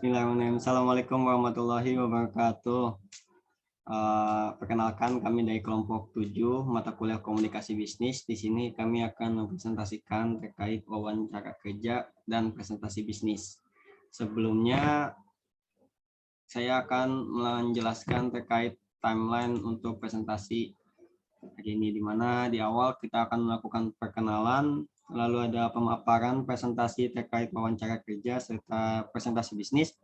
Bismillahirrahmanirrahim. Assalamualaikum warahmatullahi wabarakatuh. Perkenalkan, kami dari kelompok 7 mata kuliah komunikasi bisnis. Di sini kami akan mempresentasikan terkait wawancara kerja dan presentasi bisnis. Sebelumnya, saya akan menjelaskan terkait timeline untuk presentasi hari ini, di mana di awal kita akan melakukan perkenalan, lalu ada pemaparan presentasi terkait wawancara kerja serta presentasi bisnis,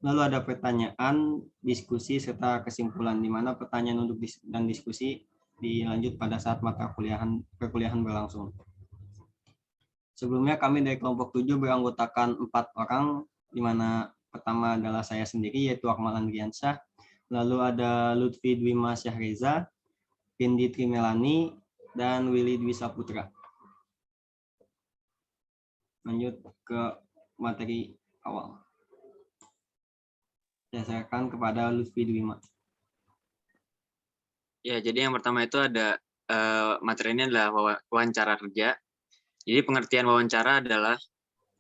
lalu ada pertanyaan, diskusi, serta kesimpulan, di mana pertanyaan untuk dan diskusi dilanjut pada saat mata perkuliahan berlangsung. Sebelumnya kami dari kelompok 7 beranggotakan 4 orang, di mana pertama adalah saya sendiri, yaitu Akmal Andriansyah, lalu ada Lutfi Dwima Syahreza, Vindi Trimelani, dan Willy Dwi Saputra. Lanjut ke materi awal. Saya serahkan kepada Lutfi Dwima. Ya, jadi yang pertama itu ada materi ini adalah wawancara kerja. Jadi pengertian wawancara adalah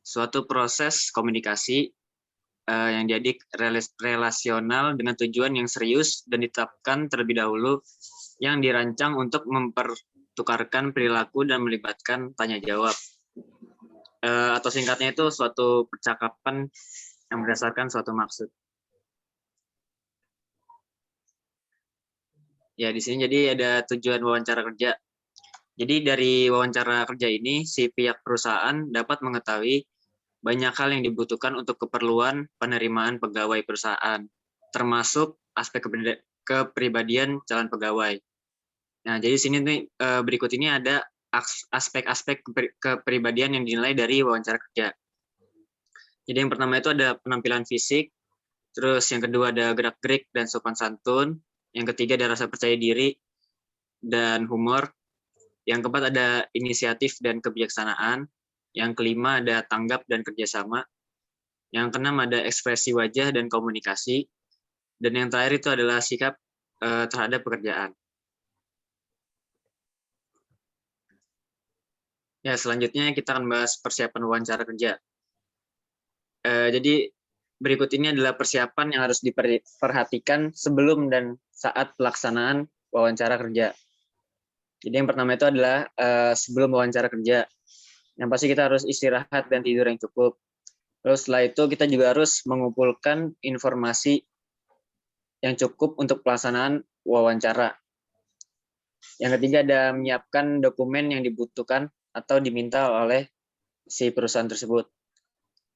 suatu proses komunikasi yang jadi relasional dengan tujuan yang serius dan ditetapkan terlebih dahulu, yang dirancang untuk mempertukarkan perilaku dan melibatkan tanya jawab. Atau singkatnya itu suatu percakapan yang berdasarkan suatu maksud. Ya, di sini jadi ada tujuan wawancara kerja. Jadi dari wawancara kerja ini, si pihak perusahaan dapat mengetahui banyak hal yang dibutuhkan untuk keperluan penerimaan pegawai perusahaan, termasuk aspek kepribadian calon pegawai. Nah, jadi sini nih berikut ini ada aspek-aspek kepribadian yang dinilai dari wawancara kerja. Jadi yang pertama itu ada penampilan fisik, terus yang kedua ada gerak-gerik dan sopan santun, yang ketiga ada rasa percaya diri dan humor, yang keempat ada inisiatif dan kebijaksanaan, yang kelima ada tanggap dan kerjasama, yang keenam ada ekspresi wajah dan komunikasi, dan yang terakhir itu adalah sikap terhadap pekerjaan. Ya, selanjutnya kita akan bahas persiapan wawancara kerja. Jadi berikut ini adalah persiapan yang harus diperhatikan sebelum dan saat pelaksanaan wawancara kerja. Jadi yang pertama itu adalah sebelum wawancara kerja. Yang pasti kita harus istirahat dan tidur yang cukup. Terus setelah itu kita juga harus mengumpulkan informasi yang cukup untuk pelaksanaan wawancara. Yang ketiga ada menyiapkan dokumen yang dibutuhkan atau diminta oleh si perusahaan tersebut.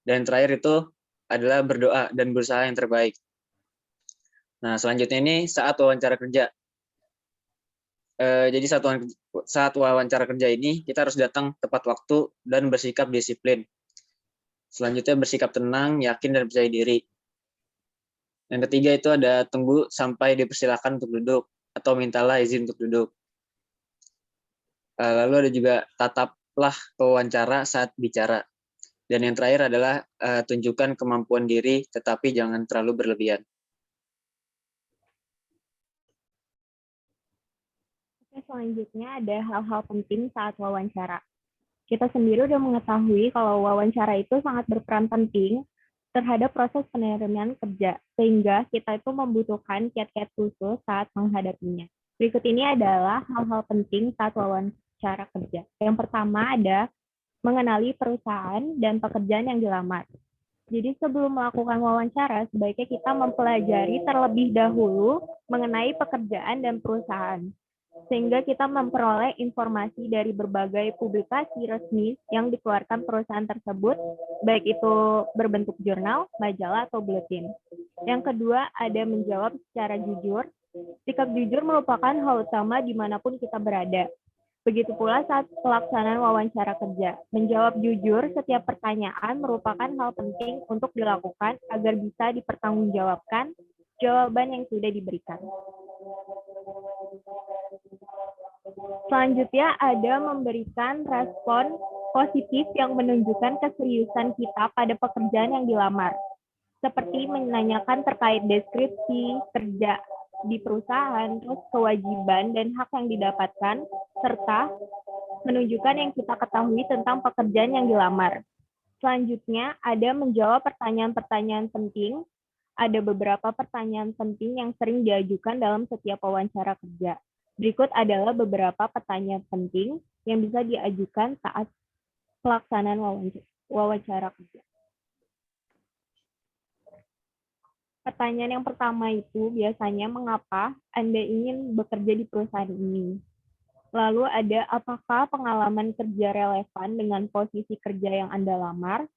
Dan terakhir itu adalah berdoa dan berusaha yang terbaik. Nah, selanjutnya ini saat wawancara kerja. Jadi saat wawancara kerja ini kita harus datang tepat waktu dan bersikap disiplin. Selanjutnya bersikap tenang, yakin, dan percaya diri. Yang ketiga itu ada tunggu sampai dipersilakan untuk duduk atau mintalah izin untuk duduk. Lalu ada juga tataplah pewawancara saat bicara. Dan yang terakhir adalah tunjukkan kemampuan diri, tetapi jangan terlalu berlebihan. Oke, selanjutnya ada hal-hal penting saat wawancara. Kita sendiri sudah mengetahui kalau wawancara itu sangat berperan penting terhadap proses penerimaan kerja, sehingga kita itu membutuhkan kiat-kiat khusus saat menghadapinya. Berikut ini adalah hal-hal penting saat wawancara kerja. Yang pertama ada mengenali perusahaan dan pekerjaan yang dilamar. Jadi sebelum melakukan wawancara, sebaiknya kita mempelajari terlebih dahulu mengenai pekerjaan dan perusahaan, sehingga kita memperoleh informasi dari berbagai publikasi resmi yang dikeluarkan perusahaan tersebut, baik itu berbentuk jurnal, majalah, atau buletin. Yang kedua, ada menjawab secara jujur. Sikap jujur merupakan hal utama dimanapun kita berada. Begitu pula saat pelaksanaan wawancara kerja. Menjawab jujur setiap pertanyaan merupakan hal penting untuk dilakukan agar bisa dipertanggungjawabkan jawaban yang sudah diberikan. Selanjutnya ada memberikan respon positif yang menunjukkan keseriusan kita pada pekerjaan yang dilamar. Seperti menanyakan terkait deskripsi kerja di perusahaan, terus kewajiban dan hak yang didapatkan, serta menunjukkan yang kita ketahui tentang pekerjaan yang dilamar. Selanjutnya ada menjawab pertanyaan-pertanyaan penting. Ada beberapa pertanyaan penting yang sering diajukan dalam setiap wawancara kerja. Berikut adalah beberapa pertanyaan penting yang bisa diajukan saat pelaksanaan wawancara kerja. Pertanyaan yang pertama itu biasanya mengapa Anda ingin bekerja di perusahaan ini? Lalu ada apakah pengalaman kerja relevan dengan posisi kerja yang Anda lamar?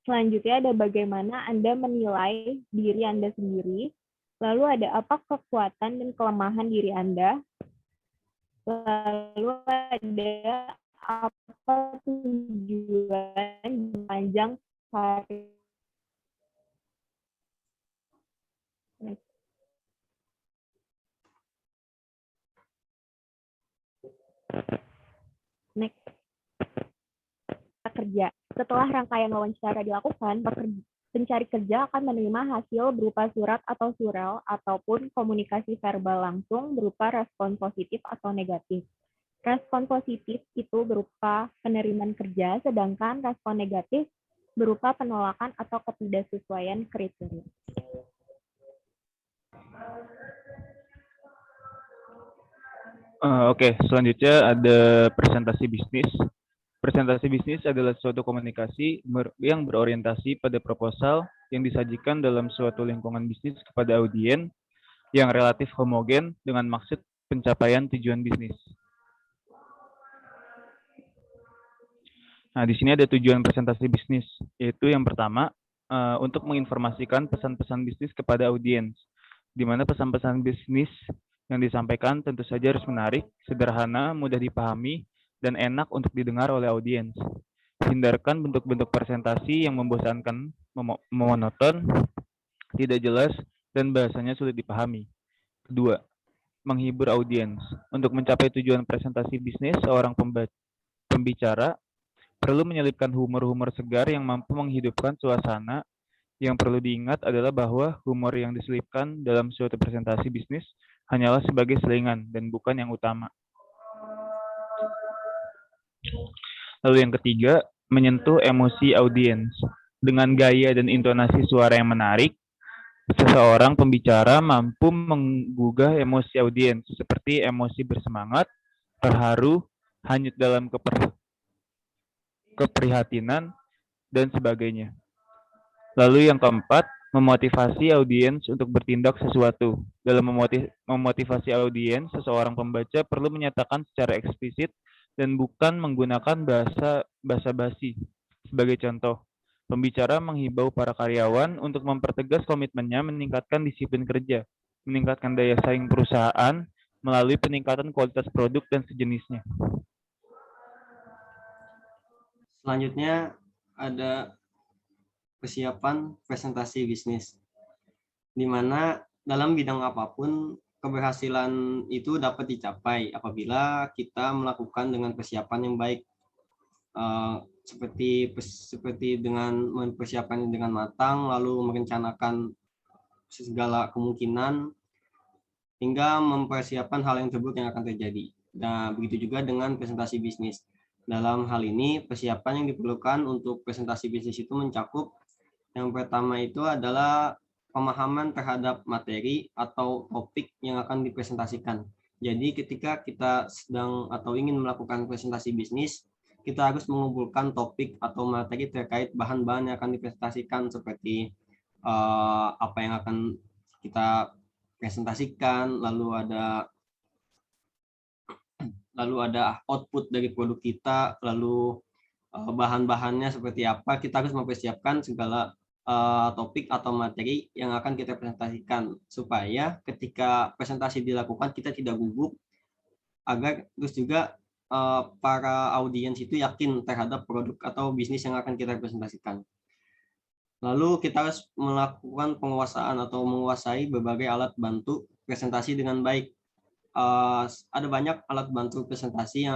Selanjutnya ada bagaimana Anda menilai diri Anda sendiri? Lalu ada apa kekuatan dan kelemahan diri Anda? Lalu ada apa tujuan panjang karir? Next. Kerja. Setelah rangkaian wawancara dilakukan, pencari kerja akan menerima hasil berupa surat atau surel ataupun komunikasi verbal langsung berupa respon positif atau negatif. Respon positif itu berupa penerimaan kerja, sedangkan respon negatif berupa penolakan atau ketidaksesuaian kriteria. Oke, selanjutnya ada presentasi bisnis. Presentasi bisnis adalah suatu komunikasi yang berorientasi pada proposal yang disajikan dalam suatu lingkungan bisnis kepada audiens yang relatif homogen dengan maksud pencapaian tujuan bisnis. Nah, di sini ada tujuan presentasi bisnis, yaitu yang pertama, untuk menginformasikan pesan-pesan bisnis kepada audiens, di mana pesan-pesan bisnis yang disampaikan tentu saja harus menarik, sederhana, mudah dipahami, dan enak untuk didengar oleh audiens. Hindarkan bentuk-bentuk presentasi yang membosankan, monoton, tidak jelas, dan bahasanya sulit dipahami. Kedua, menghibur audiens. Untuk mencapai tujuan presentasi bisnis, seorang pembicara perlu menyelipkan humor-humor segar yang mampu menghidupkan suasana. Yang perlu diingat adalah bahwa humor yang diselipkan dalam suatu presentasi bisnis hanyalah sebagai selingan dan bukan yang utama. Lalu yang ketiga, menyentuh emosi audiens. Dengan gaya dan intonasi suara yang menarik, seseorang pembicara mampu menggugah emosi audiens seperti emosi bersemangat, terharu, hanyut dalam keprihatinan, dan sebagainya. Lalu yang keempat, memotivasi audiens untuk bertindak sesuatu. Dalam memotivasi audiens, seseorang pembaca perlu menyatakan secara eksplisit dan bukan menggunakan bahasa basa-basi. Sebagai contoh, pembicara menghimbau para karyawan untuk mempertegas komitmennya meningkatkan disiplin kerja, meningkatkan daya saing perusahaan melalui peningkatan kualitas produk dan sejenisnya. Selanjutnya ada persiapan presentasi bisnis, di mana dalam bidang apapun keberhasilan itu dapat dicapai apabila kita melakukan dengan persiapan yang baik, seperti dengan mempersiapkan dengan matang, lalu merencanakan segala kemungkinan hingga mempersiapkan hal yang terburuk yang akan terjadi. Nah, begitu juga dengan presentasi bisnis. Dalam hal ini, persiapan yang diperlukan untuk presentasi bisnis itu mencakup yang pertama itu adalah pemahaman terhadap materi atau topik yang akan dipresentasikan. Jadi ketika kita sedang atau ingin melakukan presentasi bisnis, kita harus mengumpulkan topik atau materi terkait bahan-bahan yang akan dipresentasikan seperti apa yang akan kita presentasikan, lalu ada output dari produk kita, lalu bahan-bahannya seperti apa. Kita harus mempersiapkan segala topik atau materi yang akan kita presentasikan supaya ketika presentasi dilakukan kita tidak gugup, agar terus juga para audiens itu yakin terhadap produk atau bisnis yang akan kita presentasikan. Lalu kita harus melakukan penguasaan atau menguasai berbagai alat bantu presentasi dengan baik. Ada banyak alat bantu presentasi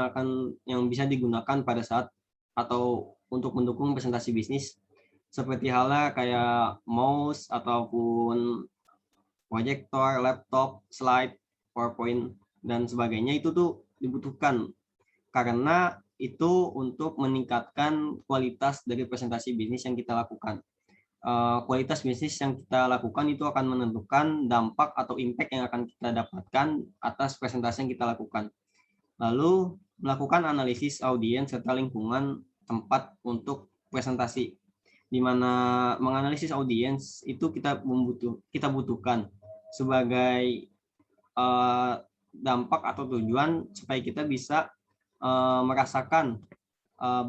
yang bisa digunakan pada saat atau untuk mendukung presentasi bisnis, seperti halnya kayak mouse ataupun proyektor, laptop, slide, PowerPoint dan sebagainya. Itu tuh dibutuhkan karena itu untuk meningkatkan kualitas dari presentasi bisnis yang kita lakukan. Kualitas bisnis yang kita lakukan itu akan menentukan dampak atau impact yang akan kita dapatkan atas presentasi yang kita lakukan. Lalu melakukan analisis audiens serta lingkungan tempat untuk presentasi, di mana menganalisis audiens itu kita butuhkan sebagai dampak atau tujuan supaya kita bisa merasakan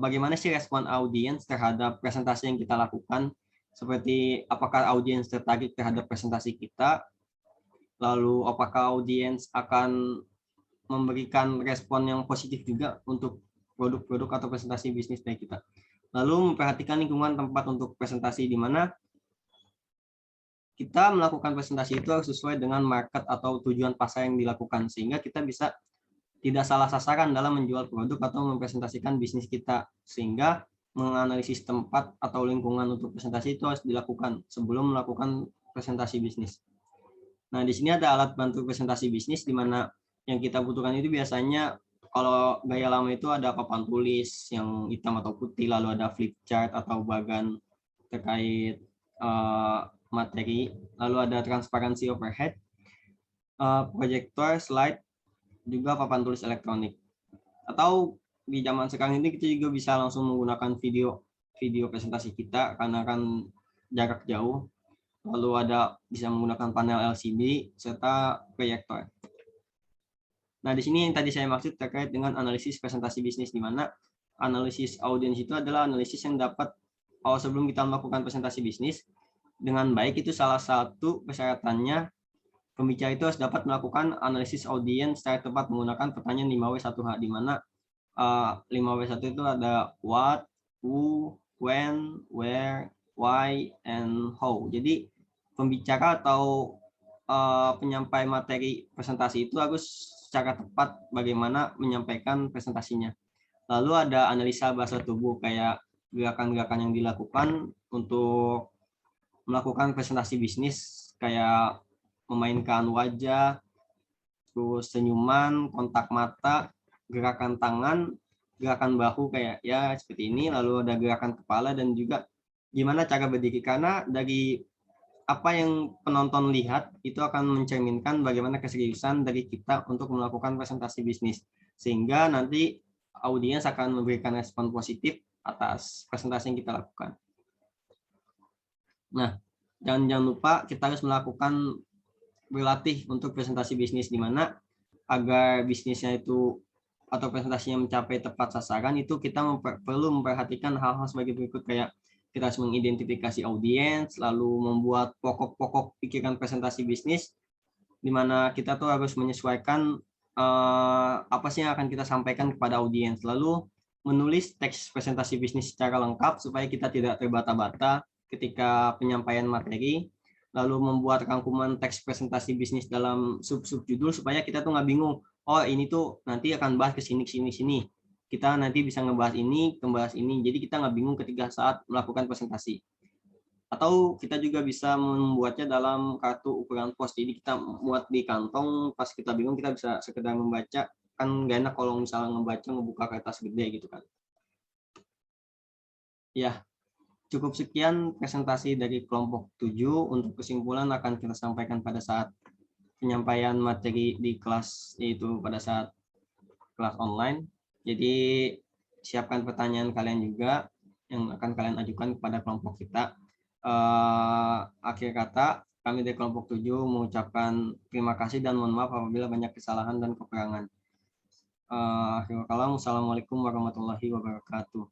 bagaimana sih respon audiens terhadap presentasi yang kita lakukan, seperti apakah audiens tertarik terhadap presentasi kita, lalu apakah audiens akan memberikan respon yang positif juga untuk produk-produk atau presentasi bisnis dari kita. Lalu memperhatikan lingkungan tempat untuk presentasi, di mana kita melakukan presentasi itu harus sesuai dengan market atau tujuan pasar yang dilakukan, sehingga kita bisa tidak salah sasaran dalam menjual produk atau mempresentasikan bisnis kita, sehingga menganalisis tempat atau lingkungan untuk presentasi itu harus dilakukan sebelum melakukan presentasi bisnis. Nah, di sini ada alat bantu presentasi bisnis, di mana yang kita butuhkan itu biasanya kalau gaya lama itu ada papan tulis yang hitam atau putih, lalu ada flip chart atau bagan terkait materi, lalu ada transparansi overhead, proyektor, slide, juga papan tulis elektronik. Atau di zaman sekarang ini kita juga bisa langsung menggunakan video presentasi kita karena kan jarak jauh, lalu bisa menggunakan panel LCD serta proyektor. Nah, di sini yang tadi saya maksud terkait dengan analisis presentasi bisnis, di mana analisis audiens itu adalah analisis yang dapat sebelum kita melakukan presentasi bisnis dengan baik. Itu salah satu persyaratannya, pembicara itu harus dapat melakukan analisis audiens secara tepat menggunakan pertanyaan 5W1H, di mana 5W1 itu ada what, who, when, where, why, and how. Jadi pembicara atau penyampai materi presentasi itu harus secara tepat bagaimana menyampaikan presentasinya. Lalu ada analisa bahasa tubuh, kayak gerakan-gerakan yang dilakukan untuk melakukan presentasi bisnis, kayak memainkan wajah, terus senyuman, kontak mata, gerakan tangan, gerakan bahu kayak ya seperti ini, lalu ada gerakan kepala, dan juga gimana cara berdiri, karena dari apa yang penonton lihat itu akan mencerminkan bagaimana keseriusan dari kita untuk melakukan presentasi bisnis, sehingga nanti audiens akan memberikan respon positif atas presentasi yang kita lakukan. Nah, jangan lupa kita harus berlatih untuk presentasi bisnis, di mana agar bisnisnya itu atau presentasinya mencapai tepat sasaran, itu kita perlu memperhatikan hal-hal sebagai berikut, kayak kita harus mengidentifikasi audiens, lalu membuat pokok-pokok pikiran presentasi bisnis, di mana kita tuh harus menyesuaikan apa sih yang akan kita sampaikan kepada audiens, lalu menulis teks presentasi bisnis secara lengkap supaya kita tidak terbata-bata ketika penyampaian materi, lalu membuat rangkuman teks presentasi bisnis dalam sub-sub judul supaya kita tuh nggak bingung, oh ini tuh nanti akan bahas ke sini, kita nanti bisa ngebahas ini, jadi kita nggak bingung ketika saat melakukan presentasi. Atau kita juga bisa membuatnya dalam kartu ukuran pos, jadi kita muat di kantong, pas kita bingung kita bisa sekedar membaca, kan nggak enak kalau misalnya ngebuka kertas gede gitu kan. Ya, cukup sekian presentasi dari kelompok 7. Untuk kesimpulan akan kita sampaikan pada saat penyampaian materi di kelas, yaitu pada saat kelas online. Jadi siapkan pertanyaan kalian juga yang akan kalian ajukan kepada kelompok kita. Akhir kata, kami dari kelompok 7 mengucapkan terima kasih dan mohon maaf apabila banyak kesalahan dan kekurangan. Assalamualaikum warahmatullahi wabarakatuh.